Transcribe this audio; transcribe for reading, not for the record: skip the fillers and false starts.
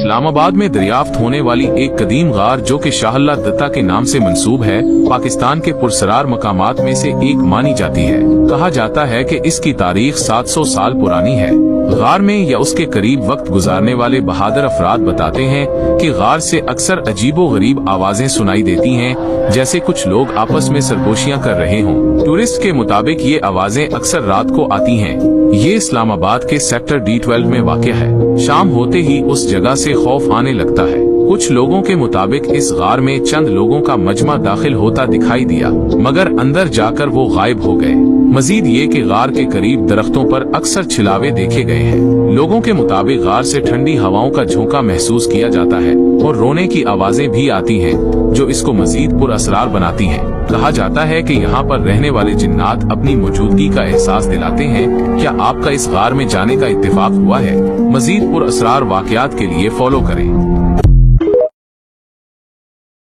इस्लामाबाद में दरियाफ्त होने वाली एक कदीम गार जो कि शाह अल्लाह दत्ता के नाम से मंसूब है, पाकिस्तान के पुरसरार मकामात में से एक मानी जाती है। कहा जाता है कि इसकी तारीख 700 साल पुरानी है। गार में या उसके करीब वक्त गुजारने वाले बहादुर अफराद बताते हैं कि गार से अक्सर अजीबो गरीब आवाजें सुनाई देती हैं, जैसे कुछ लोग आपस में सरगोशियां कर रहे हों। टूरिस्ट के मुताबिक ये आवाजें अक्सर रात को आती हैं। ये इस्लामाबाद के सेक्टर D12 में वाक़ है। शाम होते ही उस जगह से खौफ आने लगता है। कुछ लोगों के मुताबिक इस गार में चंद लोगों का मजमा दाखिल होता दिखाई दिया, मगर अंदर जाकर वो गायब हो गए। मजीद ये कि गार के करीब दरख्तों पर अक्सर छिलावे देखे गए हैं। लोगों के मुताबिक गार से ठंडी हवाओं का झोंका महसूस किया जाता है और रोने की आवाजें भी आती हैं, जो इसको मजीद पुरअसरार बनाती हैं। कहा जाता है कि यहाँ पर रहने वाले जिन्नात अपनी मौजूदगी का एहसास दिलाते हैं। क्या आपका इस गार में जाने का इत्तेफाक हुआ है? मजीद पुरअसरार वाकयात के लिए फॉलो करें।